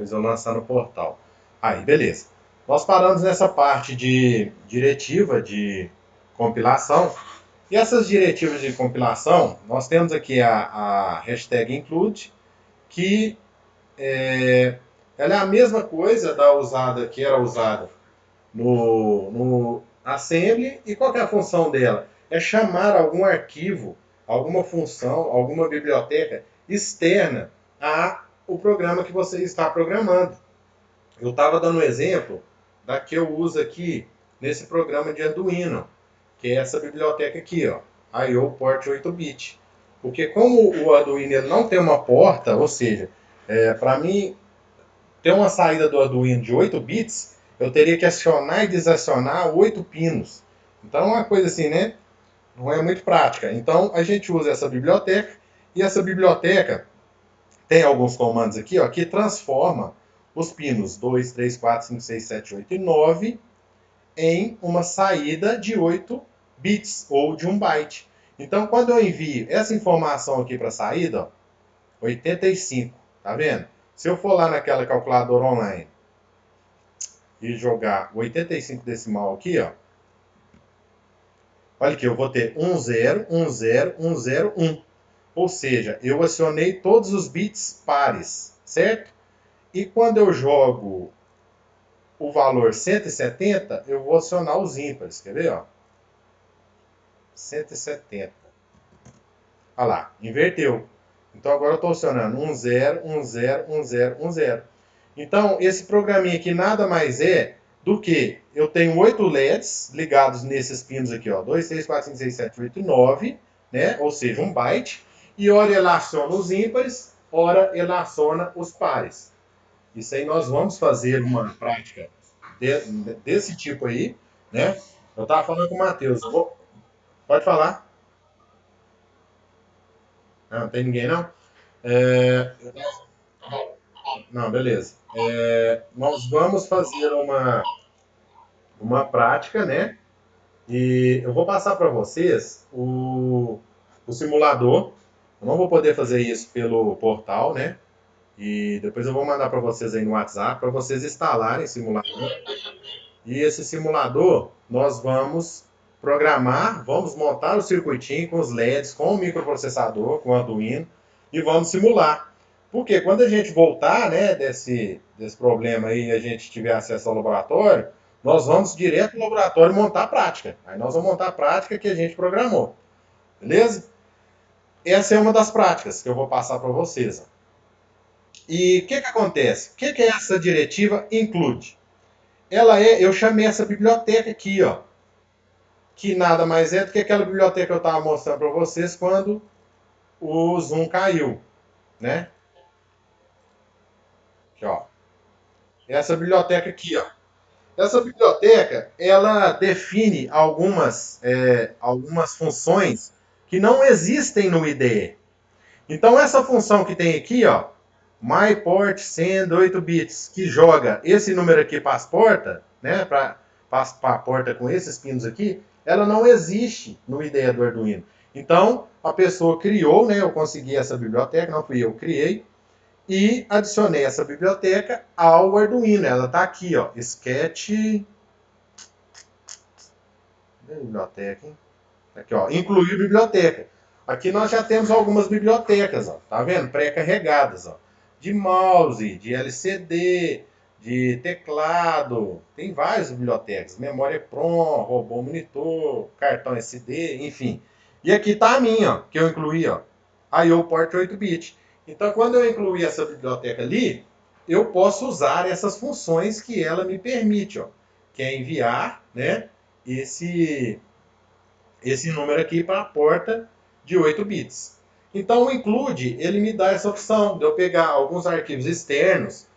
Depois eu lançar no portal. Aí, beleza. Nós paramos nessa parte de diretiva de compilação. E essas diretivas de compilação, nós temos aqui a hashtag include, que ela é a mesma coisa da usada que era usada no assembly. E qual que é a função dela? É chamar algum arquivo, alguma função, alguma biblioteca externa a o programa que você está programando. Eu estava dando um exemplo da que eu uso aqui nesse programa de Arduino, que é essa biblioteca aqui, ó, I/O Port 8-bit. Porque como o Arduino ele não tem uma porta, ou seja, para mim ter uma saída do Arduino de 8 bits, eu teria que acionar e desacionar 8 pinos. Então é uma coisa assim, né? Não é muito prática. Então a gente usa essa biblioteca, e essa biblioteca tem alguns comandos aqui, ó, que transforma os pinos 2, 3, 4, 5, 6, 7, 8 e 9 em uma saída de 8 bits ou de 1 byte. Então, quando eu envio essa informação aqui para a saída, ó, 85, tá vendo? Se eu for lá naquela calculadora online e jogar 85 decimal aqui, ó, olha aqui, eu vou ter 10, 10, 101. Ou seja, eu acionei todos os bits pares, certo? E quando eu jogo o valor 170, eu vou acionar os ímpares. Quer ver? Ó? 170. Olha lá, inverteu. Então agora eu estou acionando 10, 10, 10, 10. Então esse programinha aqui nada mais é do que eu tenho 8 LEDs ligados nesses pinos aqui, ó, 2, 3, 4, 5, 6, 7, 8 e 9, né? Ou seja, 1 byte. E ora ele aciona os ímpares, ora ele aciona os pares. Isso aí nós vamos fazer uma prática desse tipo aí, né? Eu estava falando com o Matheus. Pode falar. Não tem ninguém não? É, não, beleza. Nós vamos fazer uma prática, né? E eu vou passar para vocês o simulador. Eu não vou poder fazer isso pelo portal, né? E depois eu vou mandar para vocês aí no WhatsApp para vocês instalarem o simulador. E esse simulador nós vamos programar, vamos montar o circuitinho com os LEDs, com o microprocessador, com o Arduino e vamos simular. Porque quando a gente voltar, né, desse problema aí e a gente tiver acesso ao laboratório, nós vamos direto no laboratório montar a prática. Aí nós vamos montar a prática que a gente programou. Beleza? Essa é uma das práticas que eu vou passar para vocês. E o que acontece? O que essa diretiva include? Eu chamei essa biblioteca aqui, ó, que nada mais é do que aquela biblioteca que eu estava mostrando para vocês quando o Zoom caiu, né? Aqui, ó. Essa biblioteca aqui, ó. Essa biblioteca, ela define algumas funções que não existem no IDE. Então, essa função que tem aqui, ó, myPort send 8 bits, que joga esse número aqui para as portas, né, para a porta com esses pinos aqui, ela não existe no IDE do Arduino. Então, a pessoa criou, né, eu consegui essa biblioteca, não fui eu que criei, e adicionei essa biblioteca ao Arduino. Ela está aqui, ó, Sketch. Biblioteca, hein? Aqui, ó, incluir biblioteca. Aqui nós já temos algumas bibliotecas, ó, tá vendo? Pré-carregadas, ó. De mouse, de LCD, de teclado. Tem várias bibliotecas. Memória PROM, robô monitor, cartão SD, enfim. E aqui tá a minha, ó, que eu incluí, ó. I/O Port 8-bit. Então, quando eu incluir essa biblioteca ali, eu posso usar essas funções que ela me permite, ó. Que é enviar, né? Esse número aqui para a porta de 8 bits. Então o include, ele me dá essa opção de eu pegar alguns arquivos externos.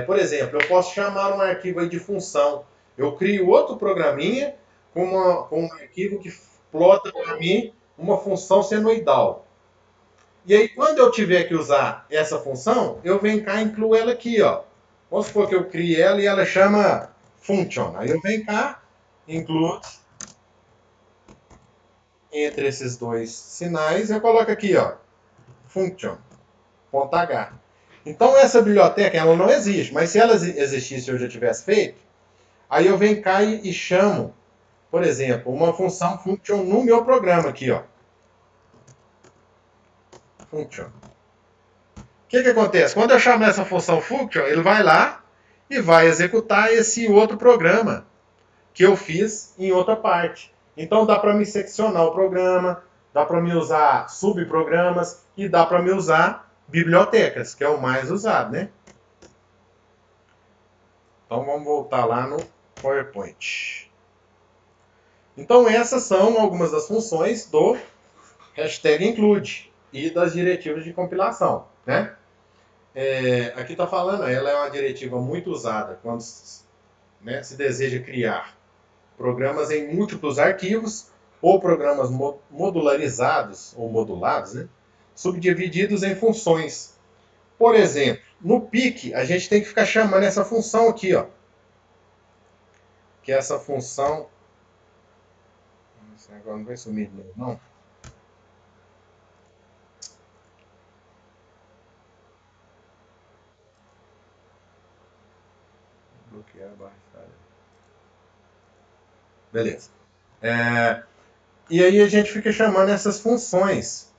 Por exemplo, eu posso chamar um arquivo aí de função. Eu crio outro programinha com um arquivo que plota para mim uma função senoidal. E aí, quando eu tiver que usar essa função, eu venho cá e incluo ela aqui, ó. Vamos supor que eu crie ela e ela chama function. Aí eu venho cá, incluo entre esses dois sinais, eu coloco aqui, ó, function, ponto H. Então essa biblioteca ela não existe, mas se ela existisse e eu já tivesse feito, aí eu venho cá e chamo, por exemplo, uma função function no meu programa aqui, ó. Function. O que acontece? Quando eu chamo essa função function, ele vai lá e vai executar esse outro programa que eu fiz em outra parte. Então dá para me seccionar o programa, dá para me usar subprogramas e dá para me usar bibliotecas, que é o mais usado, né? Então vamos voltar lá no PowerPoint. Então essas são algumas das funções do #include e das diretivas de compilação, né? Aqui está falando, ela é uma diretiva muito usada quando né, se deseja criar programas em múltiplos arquivos ou programas modularizados ou modulados, né, subdivididos em funções. Por exemplo, no PIC, a gente tem que ficar chamando essa função aqui, ó, que é essa função. Agora não vai sumir de novo, não. Bloquear a barra. Beleza. E aí a gente fica chamando essas funções.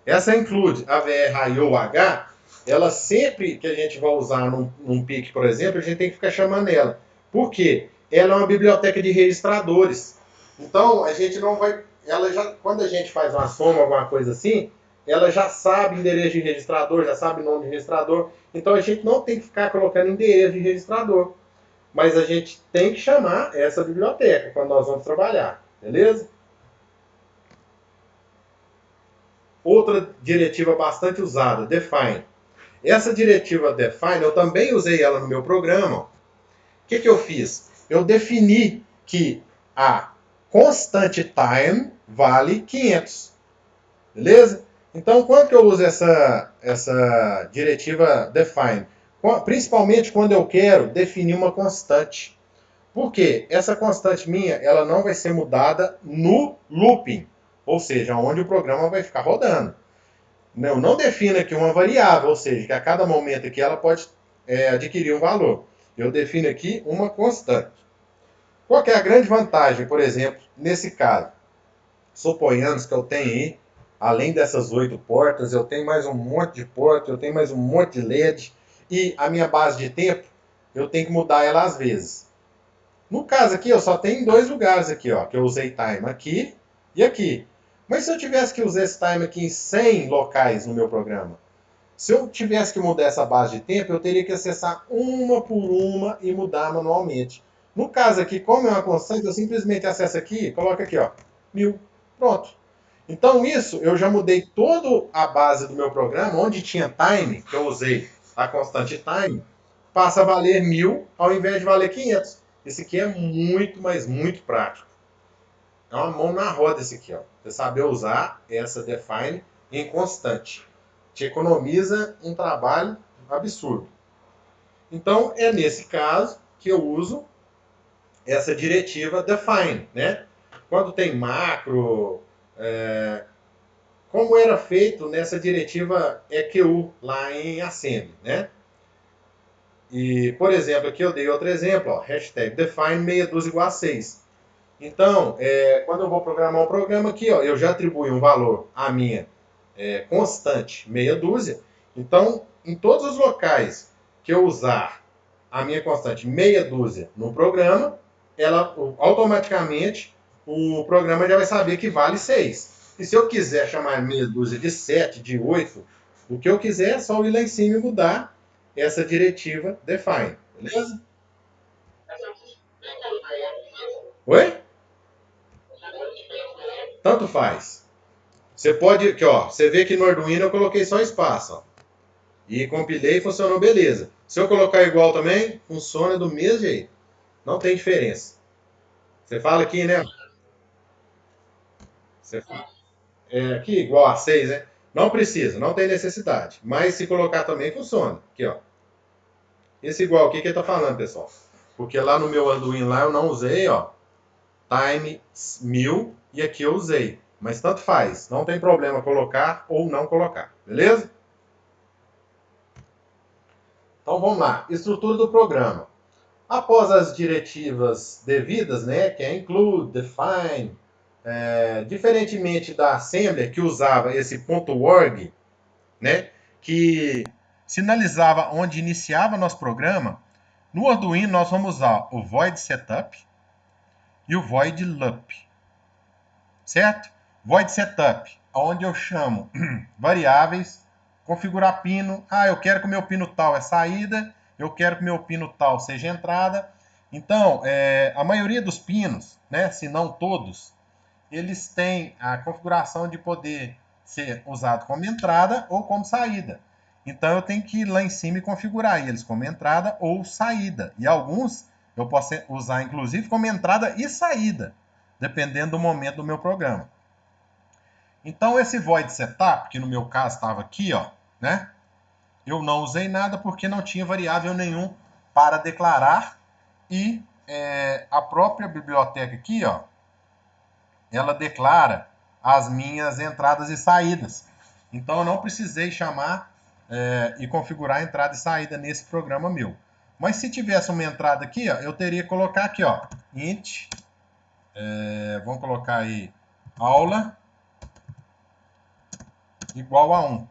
Essa include a VR e o H, ela sempre que a gente vai usar num PIC, por exemplo, a gente tem que ficar chamando ela. Por quê? Ela é uma biblioteca de registradores. Então, a gente não vai. Ela já, quando a gente faz uma soma, alguma coisa assim, ela já sabe endereço de registrador, já sabe nome de registrador. Então, a gente não tem que ficar colocando endereço de registrador. Mas a gente tem que chamar essa biblioteca quando nós vamos trabalhar. Beleza? Outra diretiva bastante usada, define. Essa diretiva define, eu também usei ela no meu programa. O que eu fiz? Eu defini que a constante time vale 500. Beleza? Então, quando que eu uso essa diretiva define? Principalmente quando eu quero definir uma constante. Por quê? Essa constante minha, ela não vai ser mudada no looping, ou seja, onde o programa vai ficar rodando. Não defina aqui uma variável, ou seja, que a cada momento aqui ela pode adquirir um valor. Eu defino aqui uma constante. Qual que é a grande vantagem, por exemplo, nesse caso? Suponhamos que eu tenho aí, além dessas 8 portas, eu tenho mais um monte de portas, eu tenho mais um monte de LED, e a minha base de tempo, eu tenho que mudar ela às vezes. No caso aqui, eu só tenho 2 lugares aqui, ó, que eu usei time aqui e aqui. Mas se eu tivesse que usar esse time aqui em 100 locais no meu programa, se eu tivesse que mudar essa base de tempo, eu teria que acessar uma por uma e mudar manualmente. No caso aqui, como é uma constante, eu simplesmente acesso aqui, coloco aqui, ó, 1000. Pronto. Então isso, eu já mudei toda a base do meu programa, onde tinha time, que eu usei a constante time, passa a valer 1000 ao invés de valer 500. Esse aqui é muito, mas muito prático. É uma mão na roda esse aqui, ó. Você saber usar essa define em constante. Te economiza um trabalho absurdo. Então, é nesse caso que eu uso essa diretiva define, né? Quando tem macro, como era feito nessa diretiva EQU lá em Assembly, né? E, por exemplo, aqui eu dei outro exemplo, ó, #define meia dúzia igual a 6. Então, quando eu vou programar um programa aqui, ó, eu já atribuí um valor à minha constante, meia dúzia. Então, em todos os locais que eu usar a minha constante meia dúzia no programa, ela automaticamente o programa já vai saber que vale 6. E se eu quiser chamar meia dúzia de 7, de 8, o que eu quiser é só ir lá em cima e mudar essa diretiva define. Beleza? Oi? Tanto faz. Você pode, aqui, ó, você vê que no Arduino eu coloquei só espaço, ó, e compilei e funcionou beleza. Se eu colocar igual também, funciona do mesmo jeito. Não tem diferença. Você fala aqui, né? Você fala, aqui igual a 6, né? Não precisa, não tem necessidade. Mas se colocar também funciona. Aqui, ó. Esse igual, o que que ele tá falando, pessoal? Porque lá no meu Arduino lá eu não usei, ó, time 1000 e aqui eu usei. Mas tanto faz, não tem problema colocar ou não colocar, beleza? Então vamos lá, estrutura do programa. Após as diretivas devidas, né, que é include, define, diferentemente da assembly que usava esse .org, né, que sinalizava onde iniciava nosso programa, no Arduino nós vamos usar o void setup e o void loop, certo? Void setup, onde eu chamo variáveis, configurar pino, eu quero que o meu pino tal é saída, eu quero que o meu pino tal seja entrada. Então, a maioria dos pinos, né, se não todos, eles têm a configuração de poder ser usado como entrada ou como saída. Então eu tenho que ir lá em cima e configurar eles como entrada ou saída. E alguns eu posso usar inclusive como entrada e saída, dependendo do momento do meu programa. Então esse void setup, que no meu caso estava aqui, ó, né? Eu não usei nada porque não tinha variável nenhum para declarar e a própria biblioteca aqui, ó, ela declara as minhas entradas e saídas. Então eu não precisei chamar e configurar entrada e saída nesse programa meu. Mas se tivesse uma entrada aqui, ó, eu teria que colocar aqui, ó, int, vamos colocar aí aula igual a 1.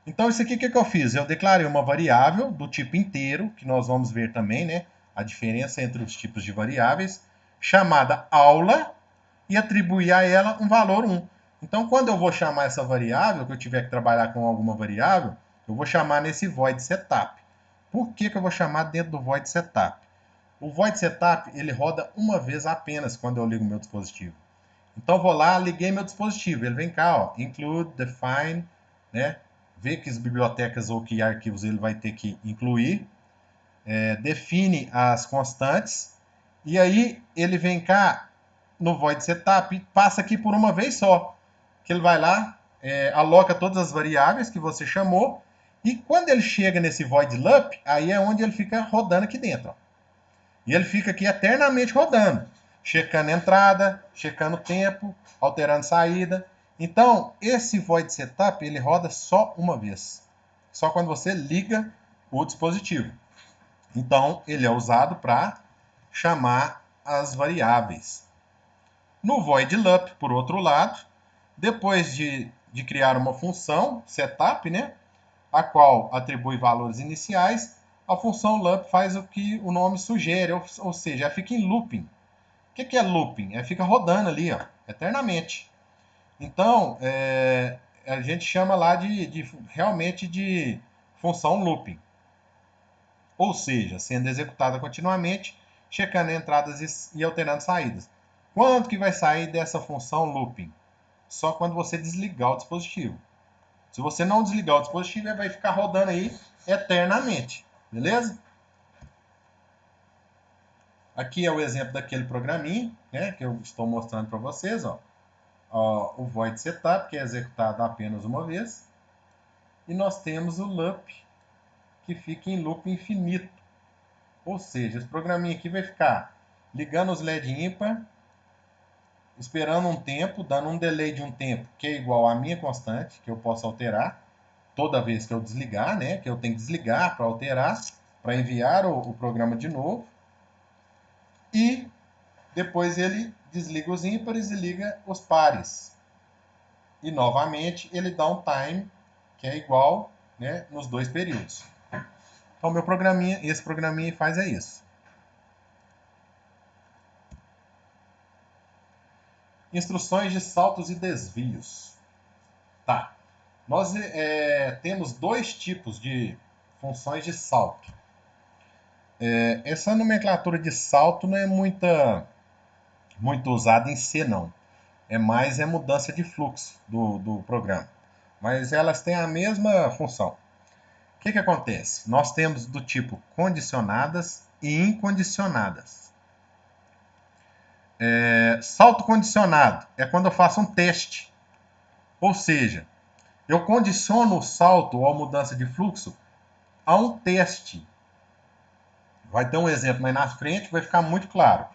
Então isso aqui o que eu fiz? Eu declarei uma variável do tipo inteiro, que nós vamos ver também, né? A diferença entre os tipos de variáveis, chamada aula, e atribuir a ela um valor 1. Então, quando eu vou chamar essa variável, que eu tiver que trabalhar com alguma variável, eu vou chamar nesse void setup. Por que eu vou chamar dentro do void setup? O void setup ele roda uma vez apenas quando eu ligo o meu dispositivo. Então, eu vou lá, liguei meu dispositivo, ele vem cá, ó, include, define, né? Ver que as bibliotecas ou que arquivos ele vai ter que incluir, define as constantes, e aí ele vem cá no void setup, passa aqui por uma vez só. Que ele vai lá, aloca todas as variáveis que você chamou, e quando ele chega nesse void loop, aí é onde ele fica rodando aqui dentro. Ó. E ele fica aqui eternamente rodando, checando entrada, checando tempo, alterando saída. Então, esse void setup, ele roda só uma vez. Só quando você liga o dispositivo. Então, ele é usado para chamar as variáveis. No void loop, por outro lado, depois de criar uma função, setup, né, a qual atribui valores iniciais, a função loop faz o que o nome sugere, ou seja, ela fica em looping. O que é looping? Ela fica rodando ali, ó, eternamente. Então, a gente chama lá realmente de função looping. Ou seja, sendo executada continuamente, checando entradas e alterando saídas. Quanto que vai sair dessa função looping? Só quando você desligar o dispositivo. Se você não desligar o dispositivo, ele vai ficar rodando aí eternamente. Beleza? Aqui é o exemplo daquele programinha, né, que eu estou mostrando para vocês. O void setup, que é executado apenas uma vez. E nós temos o loop, que fica em loop infinito. Ou seja, esse programinha aqui vai ficar ligando os LED ímpar, esperando um tempo, dando um delay de um tempo que é igual à minha constante, que eu posso alterar toda vez que eu desligar, né? Que eu tenho que desligar para alterar, para enviar o programa de novo. E depois ele desliga os ímpares e liga os pares. E novamente ele dá um time que é igual, né, nos dois períodos. Então meu programinha, esse programinha faz isso. Instruções de saltos e desvios. Tá. Nós temos dois tipos de funções de salto. Essa nomenclatura de salto não é muito usada em C, não. É mais mudança de fluxo do programa. Mas elas têm a mesma função. O que acontece? Nós temos do tipo condicionadas e incondicionadas. Salto condicionado é quando eu faço um teste. Ou seja, eu condiciono o salto ou a mudança de fluxo a um teste. Vai ter um exemplo mais na frente que vai ficar muito claro.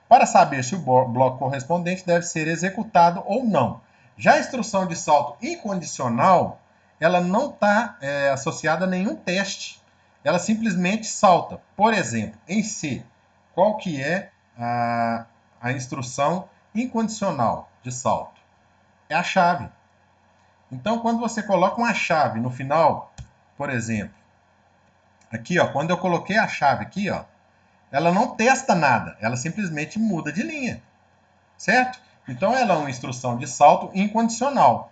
Para saber se o bloco correspondente deve ser executado ou não. Já a instrução de salto incondicional, ela não está associada a nenhum teste. Ela simplesmente salta. Por exemplo, em C, qual que é a instrução incondicional de salto? É a chave. Então, quando você coloca uma chave no final, por exemplo, aqui, ó, quando eu coloquei a chave aqui, ó, ela não testa nada, ela simplesmente muda de linha, certo? Então, ela é uma instrução de salto incondicional.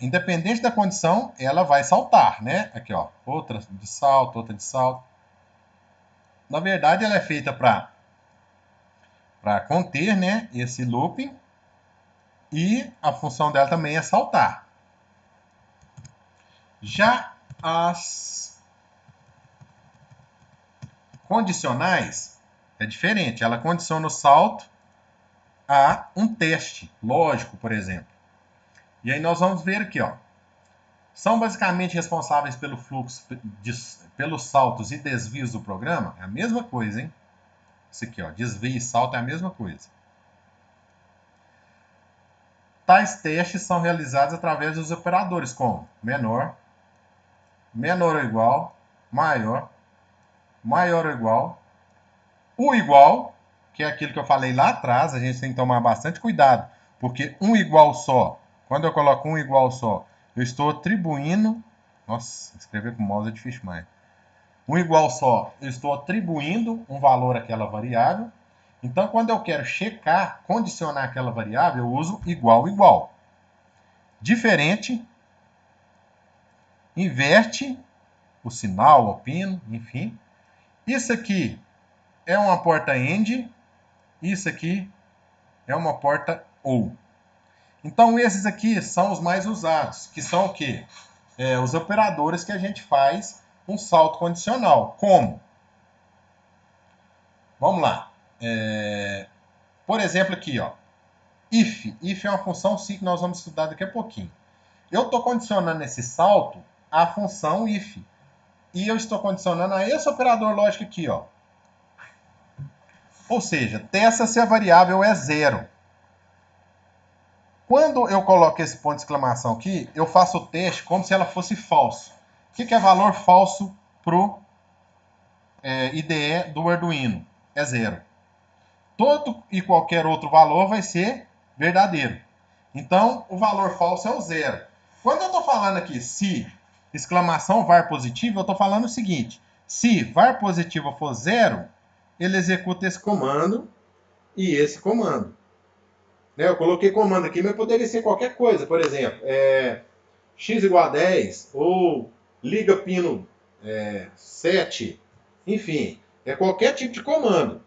Independente da condição, ela vai saltar, né? Aqui, ó, outra de salto, outra de salto. Na verdade, ela é feita para conter, né, esse looping, e a função dela também é saltar. Já as condicionais é diferente. Ela condiciona o salto a um teste lógico, por exemplo. E aí nós vamos ver aqui, ó. São basicamente responsáveis pelo fluxo, pelos saltos e desvios do programa. É a mesma coisa, hein? Isso aqui, ó, desvio e salto é a mesma coisa. Tais testes são realizados através dos operadores como menor, menor ou igual, maior, maior ou igual, o igual, que é aquilo que eu falei lá atrás, a gente tem que tomar bastante cuidado, porque um igual só, quando eu coloco um igual só, eu estou atribuindo, nossa, escrever com mouse é difícil mais. Um igual só, eu estou atribuindo um valor àquela variável. Então, quando eu quero checar, condicionar aquela variável, eu uso igual, igual. Diferente, inverte o sinal, o pino, enfim. Isso aqui é uma porta AND, isso aqui é uma porta OR. Então, esses aqui são os mais usados, que são o quê? Os operadores que a gente faz um salto condicional. Como? Vamos lá. Por exemplo, aqui, ó. If. If é uma função sim que nós vamos estudar daqui a pouquinho. Eu estou condicionando esse salto à função if. E eu estou condicionando a esse operador lógico aqui, ó. Ou seja, testa se a variável é zero. Quando eu coloco esse ponto de exclamação aqui, eu faço o teste como se ela fosse falso. O que é valor falso para o IDE do Arduino? É zero. Todo e qualquer outro valor vai ser verdadeiro. Então, o valor falso é o zero. Quando eu estou falando aqui se exclamação var positivo, eu estou falando o seguinte: se var positivo for zero, ele executa esse comando e esse comando. Eu coloquei comando aqui, mas poderia ser qualquer coisa. Por exemplo, x igual a 10 ou liga pino 7. Enfim, é qualquer tipo de comando.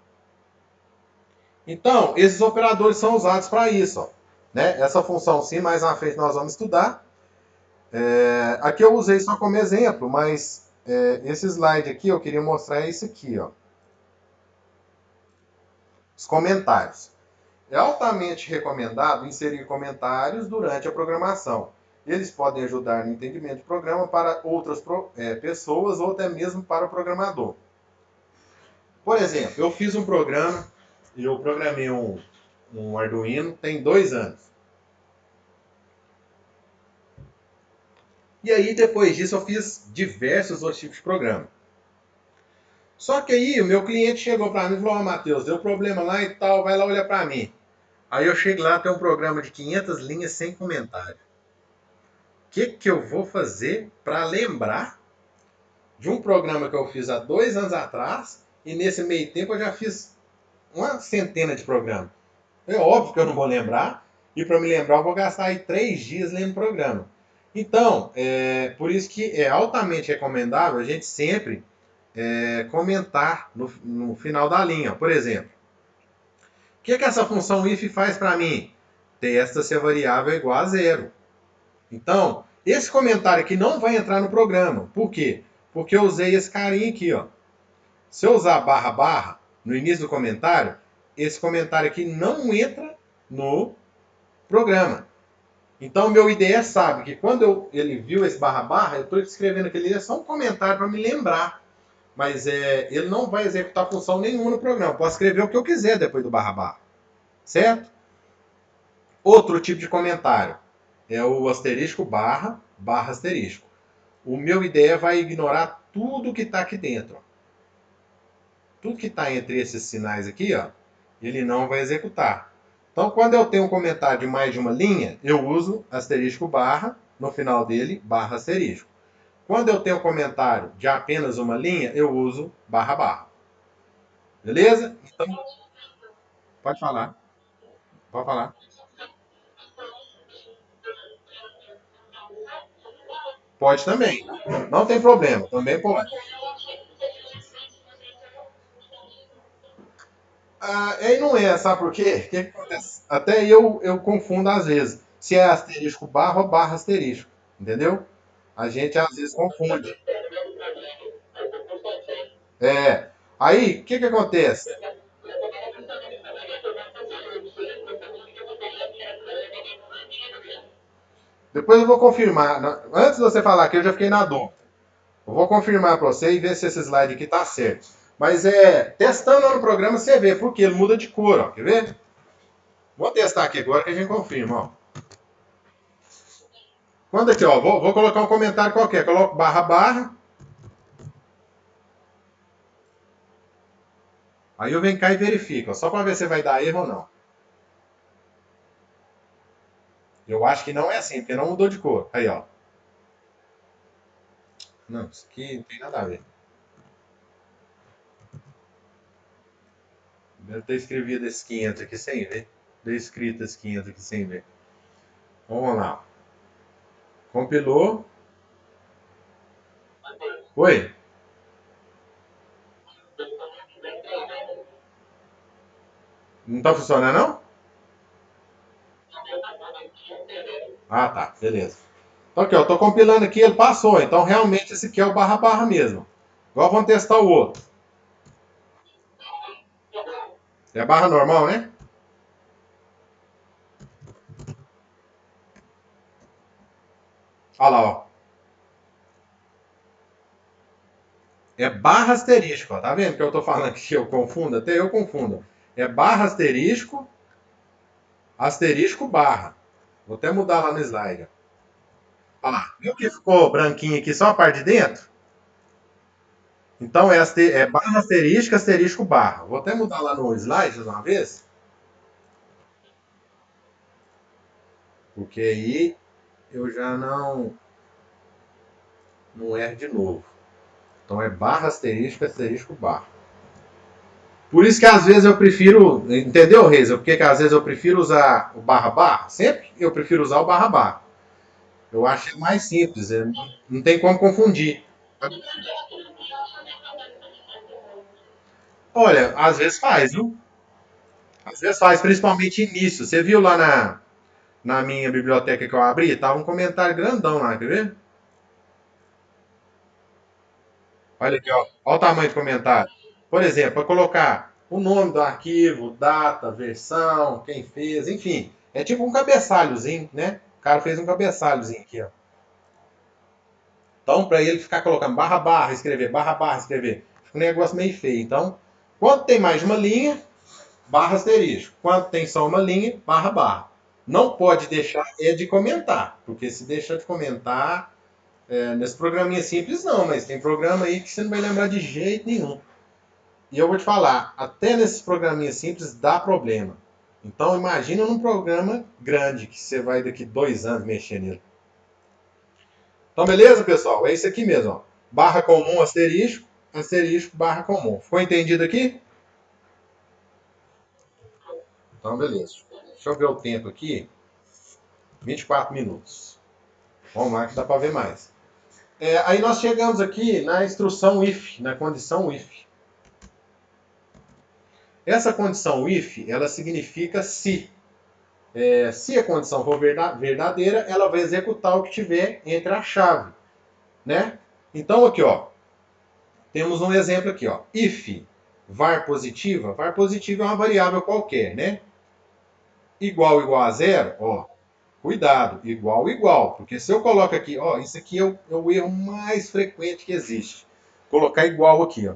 Então, esses operadores são usados para isso. Ó, né? Essa função sim, mais na frente nós vamos estudar. Aqui eu usei só como exemplo, mas esse slide aqui eu queria mostrar isso aqui. Ó. Os comentários. É altamente recomendado inserir comentários durante a programação. Eles podem ajudar no entendimento do programa para outras pessoas ou até mesmo para o programador. Por exemplo, eu fiz um programa, eu programei um Arduino tem 2 anos. E aí, depois disso, eu fiz diversos outros tipos de programa. Só que aí, o meu cliente chegou para mim e falou: Matheus, deu problema lá e tal, vai lá olhar para mim. Aí eu chego lá, tem um programa de 500 linhas sem comentário. O que eu vou fazer para lembrar de um programa que eu fiz há 2 anos atrás e nesse meio tempo eu já fiz uma centena de programas? É óbvio que eu não vou lembrar e para me lembrar eu vou gastar aí 3 dias lendo programa. Então, por isso que é altamente recomendável a gente sempre comentar no final da linha. Por exemplo, o que essa função if faz para mim? Testa se a variável é igual a zero. Então, esse comentário aqui não vai entrar no programa. Por quê? Porque eu usei esse carinha aqui. Ó. Se eu usar barra barra no início do comentário, esse comentário aqui não entra no programa. Então, o meu IDE sabe que quando ele viu esse barra barra, eu estou escrevendo aquele é só um comentário para me lembrar. Mas ele não vai executar função nenhuma no programa. Eu posso escrever o que eu quiser depois do barra barra. Certo? Outro tipo de comentário é o asterisco barra, barra asterisco. O meu IDE vai ignorar tudo que está aqui dentro. Tudo que está entre esses sinais aqui, ó, ele não vai executar. Então, quando eu tenho um comentário de mais de uma linha, eu uso asterisco barra, no final dele, barra asterisco. Quando eu tenho um comentário de apenas uma linha, eu uso barra barra. Beleza? Então, pode falar. Pode falar. Pode também. Não tem problema. Também pode. E não é, sabe por quê? O que acontece? Até eu confundo às vezes. Se é asterisco barra ou barra asterisco. Entendeu? A gente às vezes confunde. É. Aí, o que acontece? Depois eu vou confirmar. Antes de você falar aqui, eu já fiquei na dúvida. Eu vou confirmar para você e ver se esse slide aqui tá certo. Mas testando lá no programa você vê, porque ele muda de cor, ó. Quer ver? Vou testar aqui agora que a gente confirma, ó. Quando aqui, ó, vou colocar um comentário qualquer. Coloco barra barra. Aí eu venho cá e verifico, ó, só para ver se vai dar erro ou não. Eu acho que não é assim, porque não mudou de cor. Aí, ó. Não, isso aqui não tem nada a ver. Deve ter escrevido esse 500 aqui sem ver. Deu escrito esse 500 aqui sem ver. Vamos lá. Compilou. Oi? Não tá funcionando, não? Ah, tá. Beleza. Então, aqui, ó. Tô compilando aqui, ele passou. Então, realmente, esse aqui é o barra barra mesmo. Agora vamos testar o outro. É barra normal, né? Olha lá, ó. É barra asterisco, ó. Tá vendo que eu tô falando que eu confundo? Até eu confundo. É barra asterisco, asterisco barra. Vou até mudar lá no slide. Olha lá. Viu que ficou branquinho aqui só a parte de dentro? Então é barra asterisco, asterisco barra. Vou até mudar lá no slide uma vez. Porque aí eu já não erro de novo. Então é barra asterisco, asterisco barra. Por isso que às vezes eu prefiro, entendeu, Reis? Porque que às vezes eu prefiro usar o barra barra? Sempre eu prefiro usar o barra barra. Eu acho mais simples, não tem como confundir. Olha, às vezes faz, viu? Às vezes faz, principalmente início. Você viu lá na minha biblioteca que eu abri? Tava um comentário grandão lá, quer ver? Olha aqui, ó. Olha o tamanho do comentário. Por exemplo, para colocar o nome do arquivo, data, versão, quem fez, enfim. É tipo um cabeçalhozinho, né? O cara fez um cabeçalhozinho aqui, ó. Então, para ele ficar colocando barra barra, escrever, fica um negócio meio feio. Então, quando tem mais de uma linha, barra asterisco. Quando tem só uma linha, barra barra. Não pode deixar de comentar, porque se deixar de comentar, nesse programinha simples não, mas tem programa aí que você não vai lembrar de jeito nenhum. E eu vou te falar, até nesses programinhas simples dá problema. Então imagina num programa grande que você vai daqui 2 anos mexer nele. Então beleza, pessoal? É isso aqui mesmo. Ó. Barra comum, asterisco, asterisco, barra comum. Ficou entendido aqui? Então beleza. Deixa eu ver o tempo aqui. 24 minutos. Vamos lá que dá para ver mais. Aí nós chegamos aqui na instrução if, na condição if. Essa condição if, ela significa se. Se a condição for verdadeira, ela vai executar o que tiver entre a chave, né? Então aqui, ó, temos um exemplo aqui, ó. If var positiva é uma variável qualquer, né? Igual a zero, ó, cuidado, igual, porque se eu coloco aqui, ó, isso aqui é o erro mais frequente que existe. Colocar igual aqui, ó.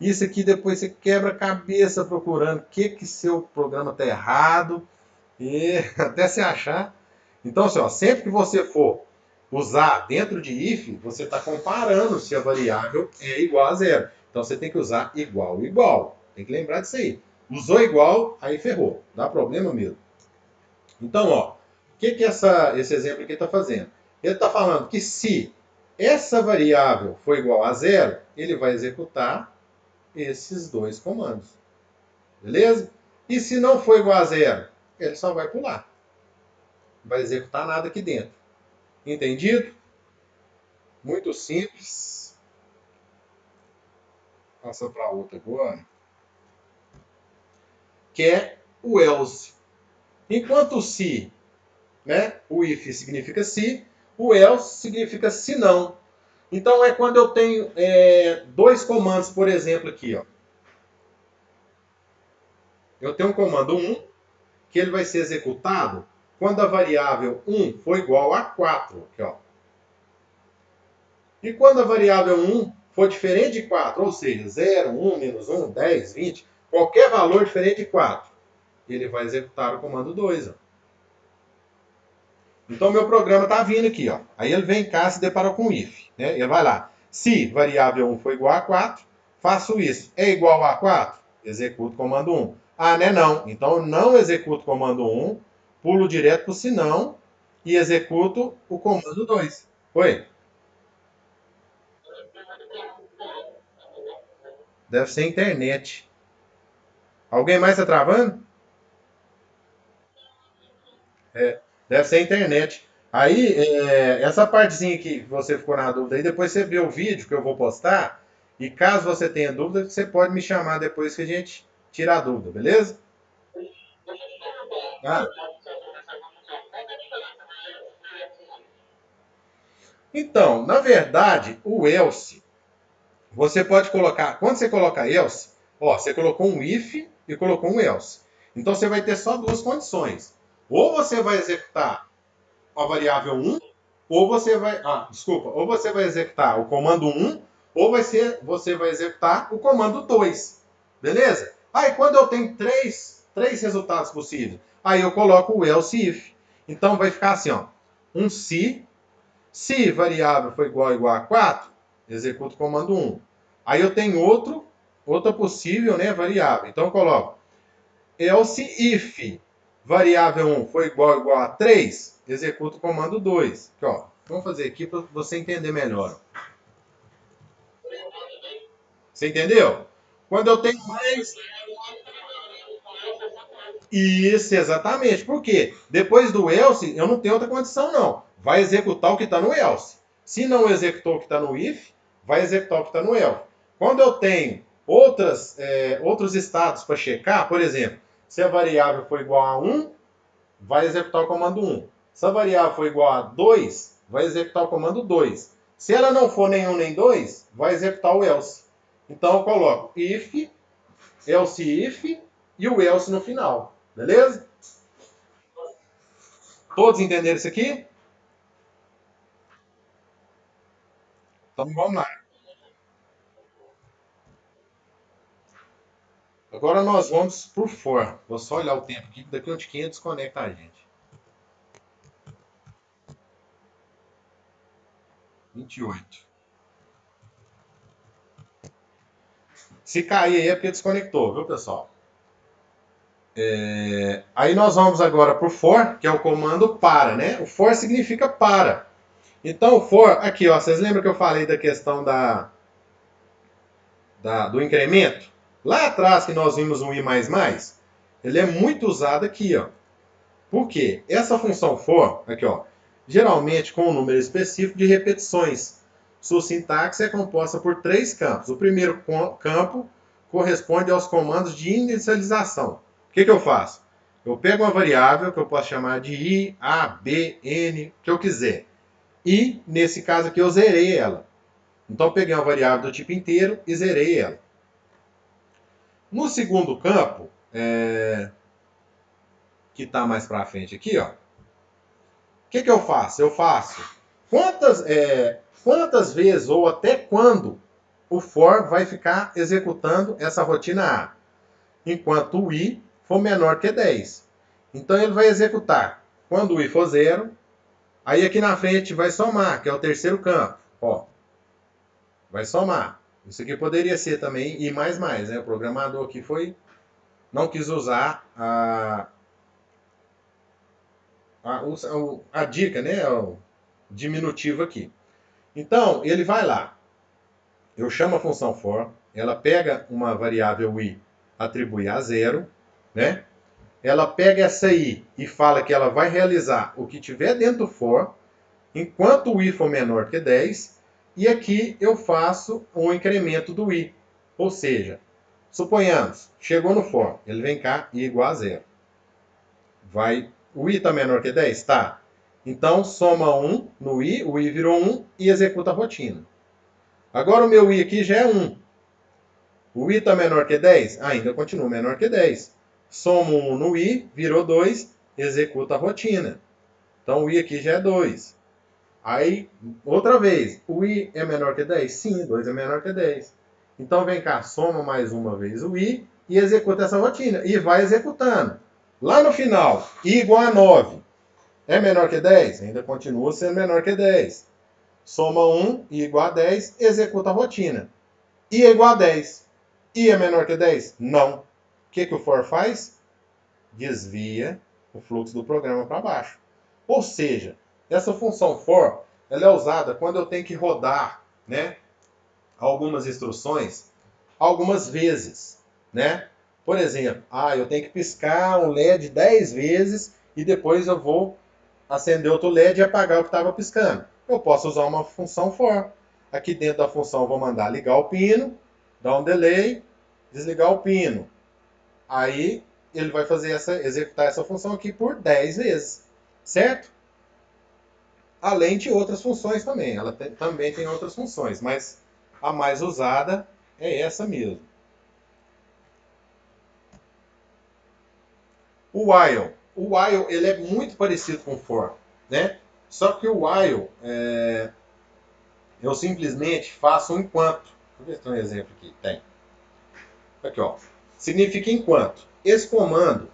Isso aqui depois você quebra a cabeça procurando o que seu programa está errado, E até se achar. Então, assim, ó, sempre que você for usar dentro de if, você está comparando se a variável é igual a zero. Então você tem que usar igual, igual. Tem que lembrar disso aí. Usou igual, aí ferrou. Dá problema mesmo. Então, ó, o que esse exemplo aqui está fazendo? Ele está falando que se essa variável for igual a zero, ele vai executar esses dois comandos. Beleza? E se não for igual a zero, ele só vai pular. Não vai executar nada aqui dentro. Entendido? Muito simples. Passa para outra agora. Que é o else. Enquanto o se, né, o if significa se, o else significa se não. Então é quando eu tenho dois comandos, por exemplo, aqui. Ó. Eu tenho um comando 1, que ele vai ser executado quando a variável 1 for igual a 4. Aqui, ó. E quando a variável 1 for diferente de 4, ou seja, 0, 1, menos 1, 10, 20, qualquer valor diferente de 4, ele vai executar o comando 2. Ó. Então, meu programa está vindo aqui. Ó. Aí ele vem cá e se depara com if. Né? Ele vai lá. Se variável 1 for igual a 4, faço isso. É igual a 4? Executo o comando 1. Ah, né? Não. Então, eu não executo o comando 1, pulo direto para o se não e executo o comando 2. Oi? Deve ser internet. Alguém mais está travando? É, deve ser internet. Aí, essa partezinha que você ficou na dúvida aí, depois você vê o vídeo que eu vou postar. E caso você tenha dúvida, você pode me chamar depois que a gente tirar a dúvida, beleza? Ah, então, na verdade, o else, você pode colocar, quando você coloca else, ó, você colocou um if e colocou um else. Então você vai ter só duas condições. Ou você vai executar a variável 1, ou você vai executar o comando 1, ou você vai executar o comando 2. Beleza? Aí quando eu tenho três resultados possíveis, aí eu coloco o else if. Então vai ficar assim, ó, um se variável for igual a 4, executo o comando 1. Aí eu tenho outra possível, né, variável. Então eu coloco else if variável 1 for igual a 3, executa o comando 2. Aqui, ó. Vamos fazer aqui para você entender melhor. Você entendeu? Quando eu tenho mais. Isso, exatamente. Por quê? Depois do else, eu não tenho outra condição, não. Vai executar o que está no else. Se não executou o que está no if, vai executar o que está no else. Quando eu tenho outros estados para checar, por exemplo, se a variável for igual a 1, vai executar o comando 1. Se a variável for igual a 2, vai executar o comando 2. Se ela não for nem 1 nem 2, vai executar o else. Então eu coloco if, else if e o else no final. Beleza? Todos entenderam isso aqui? Então vamos lá. Agora nós vamos por for. Vou só olhar o tempo aqui, que daqui a um tiquinho desconecta a gente. 28. Se cair aí é porque desconectou, viu, pessoal? Aí nós vamos agora para o for, que é o comando para, né? O for significa para. Então, o for, aqui, ó, vocês lembram que eu falei da questão do incremento? Lá atrás que nós vimos um i++, ele é muito usado aqui, ó. Por quê? Essa função for, aqui, ó, geralmente com um número específico de repetições. Sua sintaxe é composta por três campos. O primeiro campo corresponde aos comandos de inicialização. O que eu faço? Eu pego uma variável que eu posso chamar de i, a, b, n, o que eu quiser. E, nesse caso aqui, eu zerei ela. Então, eu peguei uma variável do tipo inteiro e zerei ela. No segundo campo, que está mais para frente aqui, ó, o que eu faço? Eu faço quantas vezes ou até quando o for vai ficar executando essa rotina A, enquanto o i for menor que 10. Então ele vai executar quando o i for 0. Aí aqui na frente vai somar, que é o terceiro campo. Ó, vai somar. Isso aqui poderia ser também i mais mais, né? O programador aqui não quis usar a dica, né? O diminutivo aqui. Então, ele vai lá. Eu chamo a função for, ela pega uma variável i, atribui a 0, né? Ela pega essa i e fala que ela vai realizar o que tiver dentro do for, enquanto o i for menor que 10, e aqui eu faço um incremento do i. Ou seja, suponhamos, chegou no for, ele vem cá, i igual a 0. O i está menor que 10? Tá. Então, soma 1 no i, o i virou 1 e executa a rotina. Agora o meu i aqui já é 1. O i está menor que 10? Ainda continua menor que 10. Somo 1 no i, virou 2, executa a rotina. Então o i aqui já é 2. Aí, outra vez, o i é menor que 10? Sim, 2 é menor que 10. Então vem cá, soma mais uma vez o i e executa essa rotina. E vai executando. Lá no final, i igual a 9. É menor que 10? Ainda continua sendo menor que 10. Soma 1, i igual a 10, executa a rotina. I é igual a 10. I é menor que 10? Não. O que o for faz? Desvia o fluxo do programa para baixo. Ou seja, essa função for, ela é usada quando eu tenho que rodar, né, algumas instruções algumas vezes, né? Por exemplo, eu tenho que piscar um LED 10 vezes e depois eu vou acender outro LED e apagar o que estava piscando. Eu posso usar uma função for. Aqui dentro da função eu vou mandar ligar o pino, dar um delay, desligar o pino. Aí ele vai executar essa função aqui por 10 vezes, certo? Além de outras funções também. Ela também tem outras funções, mas a mais usada é essa mesmo. O while. O while ele é muito parecido com o for, né? Só que o while eu simplesmente faço um enquanto. Deixa eu ver se tem um exemplo aqui. Tem. Aqui, ó. Significa enquanto. Esse comando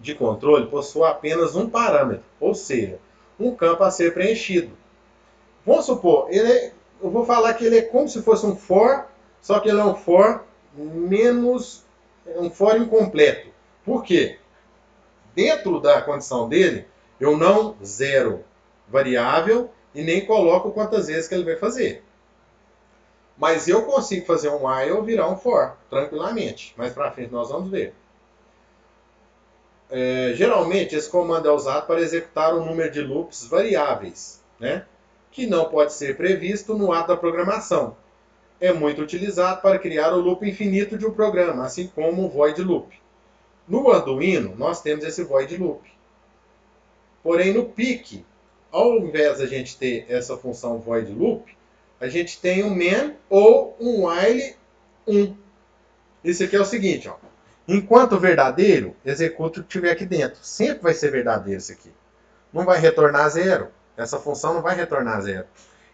de controle possui apenas um parâmetro, ou seja, um campo a ser preenchido. Vamos supor, eu vou falar que ele é como se fosse um for, só que ele é um for menos, um for incompleto. Por quê? Dentro da condição dele, eu não zero variável e nem coloco quantas vezes que ele vai fazer. Mas eu consigo fazer um while virar um for, tranquilamente. Mais para frente nós vamos ver. Geralmente, esse comando é usado para executar um número de loops variáveis, né? Que não pode ser previsto no ato da programação. É muito utilizado para criar o loop infinito de um programa, assim como o void loop. No Arduino, nós temos esse void loop. Porém, no PIC, ao invés de a gente ter essa função void loop, a gente tem um main ou um while 1. Isso aqui é o seguinte, ó. Enquanto verdadeiro, executa o que tiver aqui dentro. Sempre vai ser verdadeiro isso aqui. Não vai retornar zero. Essa função não vai retornar zero.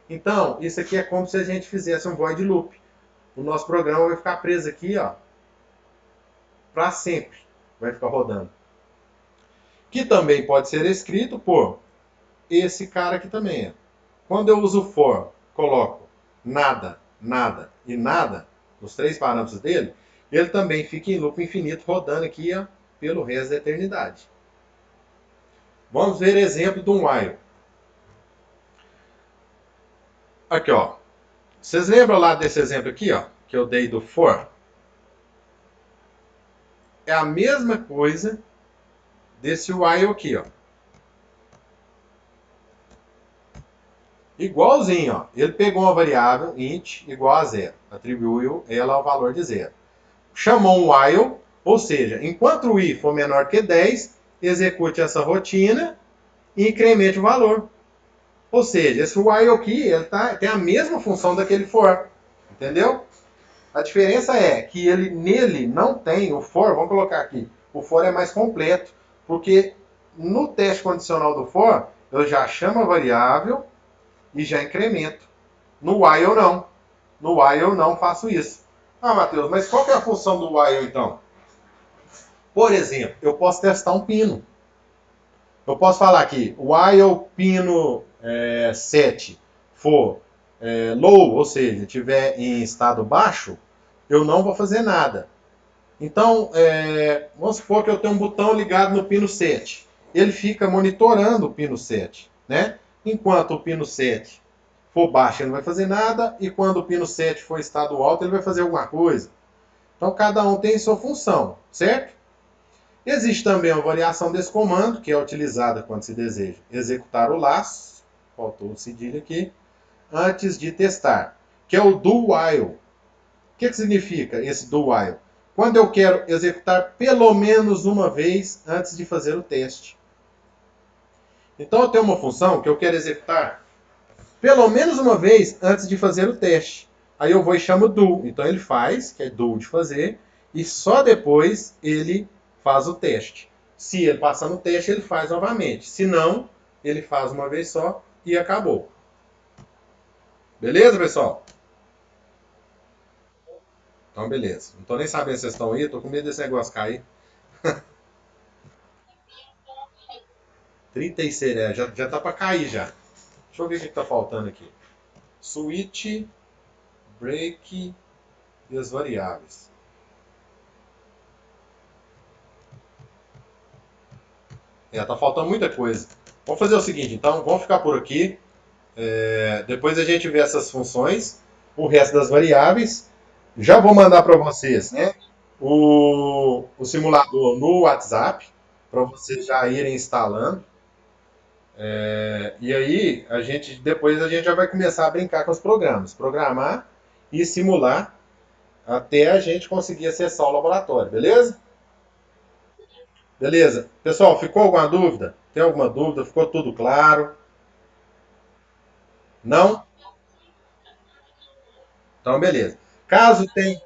Então, isso aqui é como se a gente fizesse um void loop. O nosso programa vai ficar preso aqui, ó, para sempre. Vai ficar rodando. Que também pode ser escrito por esse cara aqui também. Quando eu uso for, coloco nada, nada e nada, os três parâmetros dele, ele também fica em loop infinito rodando aqui, ó, pelo resto da eternidade. Vamos ver exemplo de um while. Aqui, ó. Vocês lembram lá desse exemplo aqui, ó, que eu dei do for? É a mesma coisa desse while aqui, ó. Igualzinho, ó. Ele pegou uma variável int igual a 0, atribuiu ela ao valor de 0. Chamou um while, ou seja, enquanto o i for menor que 10, execute essa rotina e incremente o valor. Ou seja, esse while aqui ele tem a mesma função daquele for. Entendeu? A diferença é que nele não tem o for, vamos colocar aqui, o for é mais completo, porque no teste condicional do for, eu já chamo a variável e já incremento. No while não. No while eu não faço isso. Matheus, mas qual que é a função do while então? Por exemplo, eu posso testar um pino. Eu posso falar aqui, while pino 7 for low, ou seja, estiver em estado baixo, eu não vou fazer nada. Então, vamos supor que eu tenho um botão ligado no pino 7. Ele fica monitorando o pino 7, né? Enquanto o pino 7 for baixo, ele não vai fazer nada, e quando o pino 7 for estado alto, ele vai fazer alguma coisa. Então, cada um tem sua função, certo? Existe também uma variação desse comando, que é utilizada quando se deseja executar o laço, faltou o cedilha aqui, antes de testar, que é o do while. O que significa esse do while? Quando eu quero executar pelo menos uma vez antes de fazer o teste. Então eu tenho uma função que eu quero executar pelo menos uma vez antes de fazer o teste. Aí eu vou e chamo do. Então ele faz, que é do de fazer, e só depois ele faz o teste. Se ele passar no teste, ele faz novamente. Se não, ele faz uma vez só e acabou. Beleza, pessoal? Então, beleza. Não tô nem sabendo se vocês estão aí, tô com medo desse negócio cair. 36, já tá pra cair já. Deixa eu ver o que tá faltando aqui. Switch, break e as variáveis. Tá faltando muita coisa. Vamos fazer o seguinte, então, vamos ficar por aqui. Depois a gente vê essas funções, o resto das variáveis. Já vou mandar para vocês, né, o simulador no WhatsApp, para vocês já irem instalando. E aí, depois a gente já vai começar a brincar com os programas. Programar e simular até a gente conseguir acessar o laboratório, beleza? Beleza. Pessoal, ficou alguma dúvida? Tem alguma dúvida? Ficou tudo claro? Não? Então, beleza. Caso tenha.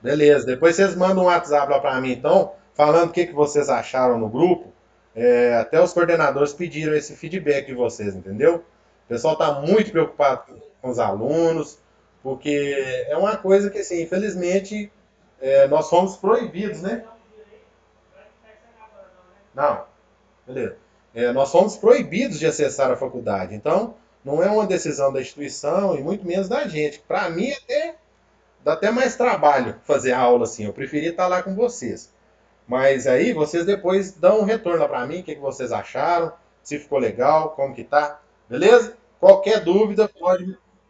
Beleza. Depois vocês mandam um WhatsApp lá para mim, então, falando o que vocês acharam no grupo. Até os coordenadores pediram esse feedback de vocês, entendeu? O pessoal está muito preocupado com os alunos, porque é uma coisa que, assim, infelizmente, nós fomos proibidos, né? Não, beleza. Nós fomos proibidos de acessar a faculdade. Então, não é uma decisão da instituição e muito menos da gente. Para mim, dá até mais trabalho fazer a aula assim. Eu preferia estar lá com vocês. Mas aí vocês depois dão um retorno para mim, o que vocês acharam, se ficou legal, como que tá, beleza? Qualquer dúvida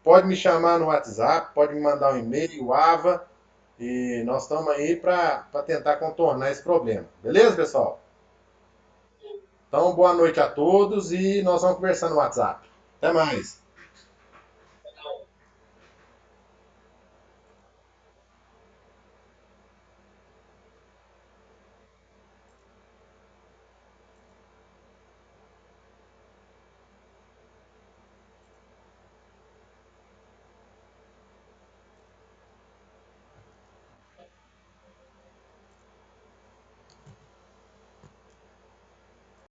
pode me chamar no WhatsApp, pode me mandar um e-mail, AVA, e nós estamos aí para tentar contornar esse problema. Beleza, pessoal? Então, boa noite a todos e nós vamos conversar no WhatsApp. Até mais.